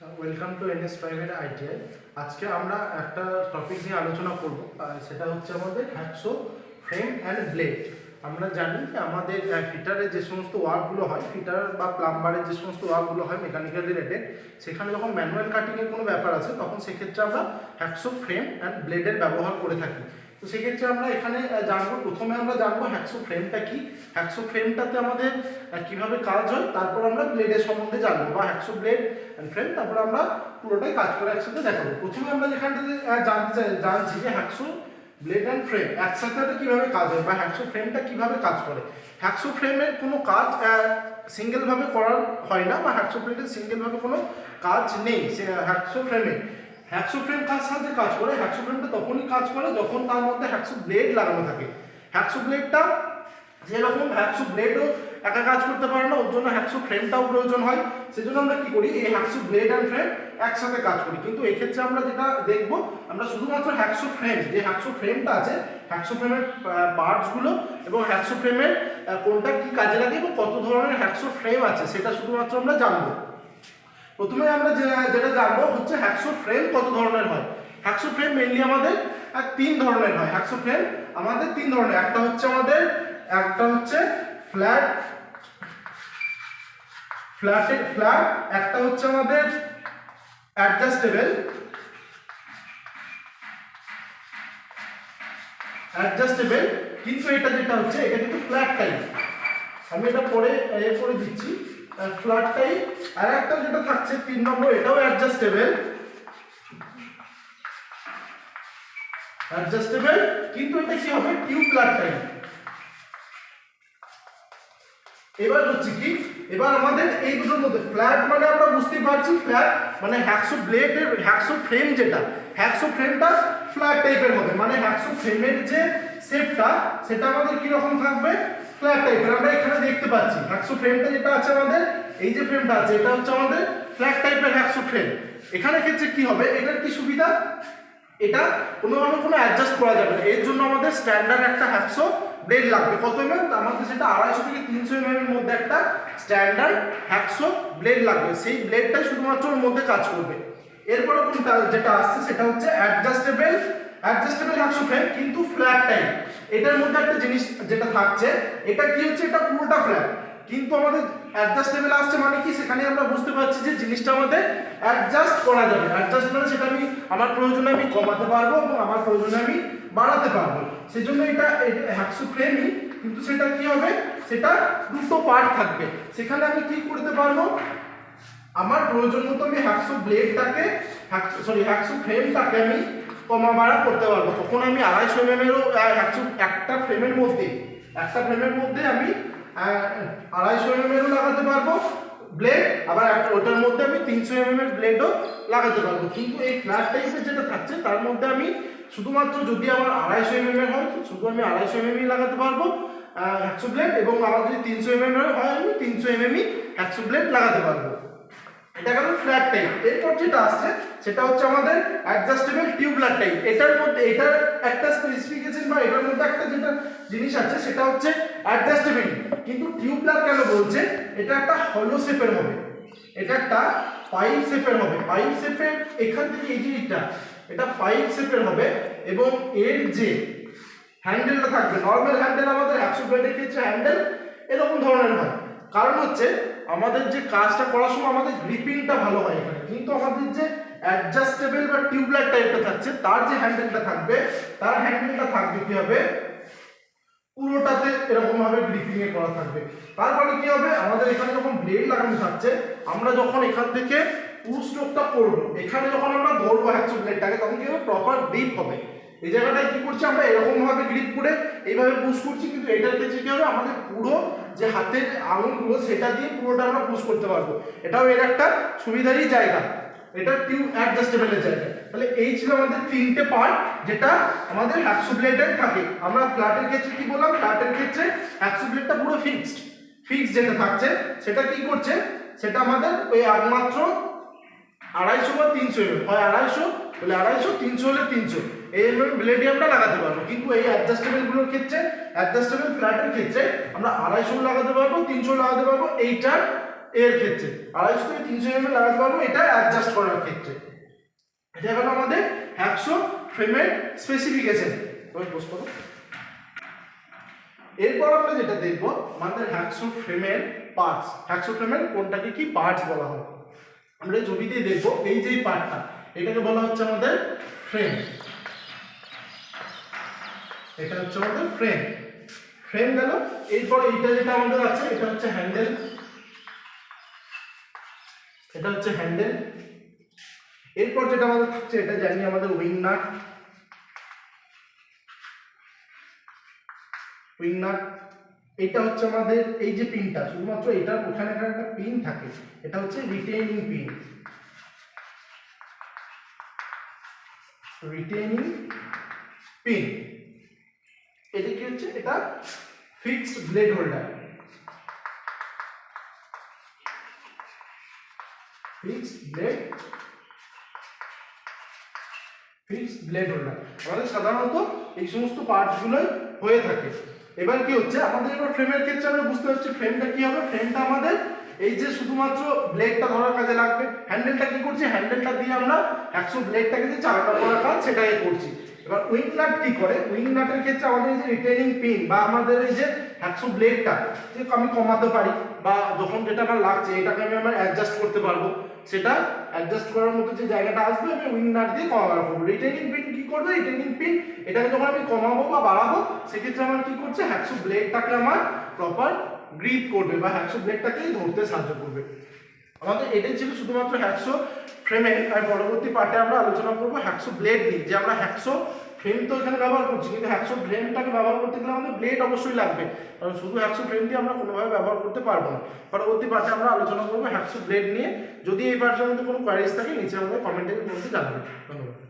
Welcome to NS private ITI. আজকে আমরা একটা টপিক নিয়ে আলোচনা করব, সেটা হচ্ছে আমাদের হ্যাকসো ফ্রেম অ্যান্ড ব্লেড। আমরা জানি যে আমাদের ফিটারের যে সমস্ত ওয়ার্কগুলো হয়, ফিটার বা প্লাম্বারের যে সমস্ত ওয়ার্কগুলো হয় মেকানিক্যাল রিলেটেড, সেখানে যখন ম্যানুয়াল কাটিংয়ের কোনো ব্যাপার আছে তখন সেক্ষেত্রে আমরা হ্যাকসো ফ্রেম অ্যান্ড ব্লেডের ব্যবহার করে থাকি। তো সেক্ষেত্রে আমরা এখানে জানবো, প্রথমে আমরা জানবো হ্যাকসো ফ্রেমটা কি, হ্যাকসো ফ্রেমটাতে আমাদের কিভাবে কাজ হয়, তারপর আমরা ব্লেডের সম্বন্ধে জানবো বা হ্যাকসো ব্লেড অ্যান্ড ফ্রেম, তারপর আমরা পুরোটাই কাজ করে একসাথে দেখাবো। প্রথমে আমরা যেখানটাতে জানছি যে হ্যাকসো ব্লেড অ্যান্ড ফ্রেম একসাথে কিভাবে কাজ হয় বা হ্যাকসো ফ্রেমটা কিভাবে কাজ করে। হ্যাকসো ফ্রেমের কোনো কাজ সিঙ্গেলভাবে করা হয় না, বা হ্যাকসো ব্লেডের সিঙ্গেলভাবে কোনো কাজ নেই হ্যাকসো ফ্রেমে। হ্যাকসো ফ্রেম কার সাহায্যে কাজ করে? হ্যাকসো ফ্রেমটা তখনই কাজ করে যখন তার মধ্যে হ্যাকসো ব্লেড লাগানো থাকে। হ্যাকসো ব্লেডটা যেরকম হ্যাকসো ব্লেডও একা কাজ করতে পারে না, ওর জন্য হ্যাকসো ফ্রেমটাও প্রয়োজন হয়। সেজন্য আমরা কি করি, এই হ্যাকসো ব্লেড অ্যান্ড ফ্রেম একসাথে কাজ করি। কিন্তু এক্ষেত্রে আমরা যেটা দেখবো, আমরা শুধুমাত্র হ্যাকসো ফ্রেম, যে হ্যাকসো ফ্রেমটা আছে, হ্যাকসো ফ্রেমের পার্টসগুলো এবং হ্যাকসো ফ্রেমের কোনটা কি কাজে লাগে এবং কত ধরনের হ্যাকসো ফ্রেম আছে সেটা শুধুমাত্র আমরা জানবো। প্রথমে আমরা যেটা জানবো হচ্ছে হ্যাকসো ফ্রেম কত ধরনের হয়। হ্যাকসো ফ্রেম মেইনলি আমাদের তিন ধরনের হয়। হ্যাকসো ফ্রেম আমাদের তিন ধরনের, একটা হচ্ছে ফ্ল্যাট, একটা হচ্ছে আমাদের অ্যাডজাস্টেবল, কিন্তু এটা যেটা হচ্ছে এটা কিন্তু ফ্ল্যাট টাইপ। আমি এটা পরে করে দিচ্ছি, ফ্ল্যাট টাইপ। আর একটা যেটা থাকছে 3 নম্বর, এটাও অ্যাডজাস্টেবল, কিন্তু এটা কি হবে, টিউবুলার টাইপ। এবার হচ্ছে কি, এবার আমাদের এই দুটোর মধ্যে ফ্ল্যাট মানে আমরা বুঝতে পারছি, ফ্ল্যাট মানে হ্যাকসো ব্লেডের হ্যাকসো ফ্রেম, যেটা হ্যাকসো ফ্রেমটা ফ্ল্যাট টাইপের হবে, মানে হ্যাকসো ফ্রেমের যে শেপটা সেটা আমাদের কি রকম থাকবে, ফ্ল্যাট টাইপের। আমরা এখানে দেখতে পাচ্ছি হ্যাকসো ফ্রেমটা যেটা আছে আমাদের, এই যে ফ্রেমটা আছে এটা হচ্ছে আমাদের ফ্ল্যাট টাইপের হ্যাকসো ফ্রেম। এখানে ক্ষেত্রে কি হবে, এটার কি সুবিধা, এটা কোনোভাবে কোনো অ্যাডজাস্ট করা যাবে না, এর জন্য আমাদের স্ট্যান্ডার্ড একটা হ্যাকসো ব্লেড লাগবে। কত এমএম? আমাদের সেটা 250 থেকে 300 এমএম এর মধ্যে একটা স্ট্যান্ডার্ড হ্যাকসো ব্লেড লাগবে, সেই ব্লেডটাই শুধুমাত্র ওর মধ্যে কাজ করবে। এরপরে কোনটা যেটা আসছে সেটা হচ্ছে অ্যাডজাস্টেবল হ্যাকসো ফ্রেম, কিন্তু ফ্ল্যাট টাইপ। এটার মধ্যে একটা জিনিস যেটা থাকছে, এটা কি হচ্ছে, এটা পুরোটা ফ্ল্যাট, কিন্তু আমাদের অ্যাডজাস্টেবল আসছে মানে কি, সেখানে আমরা বুঝতে পারছি যে জিনিসটা আমাদের অ্যাডজাস্ট করা যাবে। অ্যাডজাস্ট মানে সেটা আমি আমার প্রয়োজনে আমি কমাতে পারবো এবং আমার প্রয়োজনে আমি বাড়াতে পারবো। সেজন্য এটা হ্যাকসো ফ্রেমই, কিন্তু সেটা কি হবে, সেটা দুটো পার্ট থাকবে। সেখানে আমি কি করতে পারবো, আমার প্রয়োজন মতো আমি হ্যাকসো ব্লেডটাকে হ্যাকসো ফ্রেমটাকে আমি কমা বাড়া করতে পারবো। তখন আমি 250 mm এরও হ্যাকসো একটা ফ্রেমের মধ্যে আমি 250 mm এরও লাগাতে পারবো ব্লেড, আবার ওটার মধ্যে আমি 300 mm এর ব্লেডও লাগাতে পারবো। কিন্তু এই ফ্ল্যাট টাইপের যেটা থাকছে তার মধ্যে আমি শুধুমাত্র, যদি আমার 250 mm এর হয় তো শুধু আমি 250 mm লাগাতে পারবো হ্যাকসো ব্লেড, এবং আমার যদি 300 mm এর হয় আমি 300 mm হ্যাকসো ব্লেড লাগাতে পারবো। এটা গেল ফ্ল্যাট টাইপ। এরপর যেটা আসছে সেটা হচ্ছে আমাদের অ্যাডজাস্টেবল টিউবুলার টাইপ। এটার মধ্যে এটার একটা স্পেসিফিকেশন বা এটার মধ্যে একটা যেটা জিনিস আছে সেটা হচ্ছে অ্যাডজাস্টেবল, কিন্তু টিউবুলার কেন বলছে, এটা একটা হলো শেপের হবে, এটা একটা পাইপ শেপের হবে। পাইপ শেপের এখান থেকে এই যে এটা পাইপ শেপের হবে, এবং এর যে হ্যান্ডেলটা থাকবে, নরমাল হ্যান্ডেল আমাদের হ্যাকসো ব্লেডের ক্ষেত্রে হ্যান্ডেল এরকম ধরনের হয়, কারণ হচ্ছে আমাদের যে কাজটা করার সময় আমাদের গ্রিপিংটা ভালো হয় এখানে। কিন্তু আমাদের যে অ্যাডজাস্টেবল বা টিউবুলার টাইপটা থাকছে, তার যে হ্যান্ডেলটা থাকবে, কি হবে, পুরোটাতে এরকম ভাবে গ্রিপিং এ করা থাকবে। তারপরে কি হবে, আমাদের এখানে যখন ব্লেড লাগানো থাকছে, আমরা যখন এখান থেকে পুশ স্ট্রোকটা করবো, এখানে যখন আমরা ধরবো হ্যাকসো ব্লেডটাকে, তখন কি হবে, প্রপার গ্রিপ হবে। এই জায়গাটায় কি করছি, আমরা এরকম ভাবে গ্রিপ করে এইভাবে পুশ করছি, কিন্তু এটার ক্ষেত্রে কি হবে, আমাদের পুরো যে হাতের আঙুলগুলো সেটা দিয়ে পুরোটা আমরা পুশ করতে পারবো। এটাও এর একটা সুবিধারই জায়গা, এটা টিউব অ্যাডজাস্টেবলের জায়গা। তাহলে এই ছিল আমাদের তিনটে পার্ট যেটা আমাদের হ্যাকসো ব্লেডের থাকে। আমরা ফ্ল্যাটের ক্ষেত্রে কি বললাম, ফ্ল্যাটের ক্ষেত্রে হ্যাকসো ব্লেডটা পুরো ফিক্সড যেটা থাকছে, সেটা কি করছে, সেটা আমাদের ওই একমাত্র 250 বা 300 mm, হয় 250 হলে 250, 300 হলে 300 এই এমএম ব্লেডই আমরা লাগাতে পারবো। কিন্তু এই অ্যাডজাস্টেবল গুলোর ক্ষেত্রে, অ্যাডজাস্টেবল ফ্ল্যাটের ক্ষেত্রে আমরা 250 লাগাতে পারবো, 300 লাগাতে পারবো। এইটার এর ক্ষেত্রে, 250 থেকে 300 mm লাগাতে পারবো এটা অ্যাডজাস্ট করার ক্ষেত্রে। এটা হলো আমাদের হ্যাকসো ফ্রেমের স্পেসিফিকেশন। পোস্ট করো। এরপর আমরা যেটা দেখব আমাদের হ্যাকসো ফ্রেমের পার্টস। হ্যাকসো ফ্রেমের কোনটাকে কি পার্টস বলা হয় আমরা ছবিতে দেখব। এই যে পার্টটা এটাকে বলা হচ্ছে আমাদের ফ্রেম। এটা হচ্ছে আমাদের ফ্রেম। ফ্রেম গেল। এরপর এইটা যেটা আমাদের আছে এটা হচ্ছে হ্যান্ডেল। এটা হচ্ছে হ্যান্ডেল। এরপর যেটা আমাদের থাকছে এটা জানি আমাদের উইং নাট। Wing nut. এটা হচ্ছে আমাদের এই যে পিনটা, শুধুমাত্র এটার ওখানে একটা পিন থাকে, এটা হচ্ছে রিটেইনিং পিন। Retaining pin. এটা কি হচ্ছে, এটা fixed blade holder. Fixed blade holder আমাদের সাধারণত এই সমস্ত পার্টসগুলোই হয়ে থাকে। এবার কি হচ্ছে আমাদের এবার ফ্রেমের ক্ষেত্রে আমরা বুঝতে পারছি ফ্রেমটা কি হবে। ফ্রেমটা আমাদের এই যে শুধুমাত্র ব্লেডটা ধরার কাজে লাগবে। হ্যান্ডেলটা কি করছি, হ্যান্ডেলটা দিয়ে আমরা হ্যাকসো ব্লেডটাকে যে চালানো করার কাজ সেটাই করছি। এবার উইং নাট কি করে, উইং নাটের ক্ষেত্রে আমাদের এই যে রিটেইনিং পিন বা আমাদের এই যে হ্যাকসো ব্লেডটা যে আমি কমাতে পারি বা যখন যেটা আমার লাগছে এটাকে আমি আমার অ্যাডজাস্ট করতে পারবো, সেটা অ্যাডজাস্ট করার মতো যে জায়গাটা আসবে আমি উইং নাট দিয়ে কমাবার করবো। রিটেইনিং পিন কি করবে, রিটেইনিং পিন এটাকে যখন আমি কমাবো বা বাড়াবো সেক্ষেত্রে আমার কি করছে, হ্যাকসো ব্লেডটাকে আমার প্রপার গ্রিপ করবে বা হ্যাকসো ব্লেডটাকে ধরতে সাহায্য করবে। আমাদের এটাই ছিল শুধুমাত্র হ্যাকসো ফ্রেমে। আর পরবর্তী পার্টে আমরা আলোচনা করবো হ্যাকসো ব্লেড নিয়ে, যে আমরা হ্যাকসো ফ্রেম তো এখানে ব্যবহার করছি কিন্তু হ্যাকসো ফ্রেমটাকে ব্যবহার করতে গেলে আমাদের ব্লেড অবশ্যই লাগবে, কারণ শুধু হ্যাকসো ফ্রেম দিয়ে আমরা কোনোভাবে ব্যবহার করতে পারবো না। পরবর্তী পার্টে আমরা আলোচনা করবো হ্যাকসো ব্লেড নিয়ে। যদি এই পার্টের মধ্যে কোনো কোয়ারিজ থাকে নিচে আমাদের কমেন্টের মধ্যে জানাবেন। ধন্যবাদ।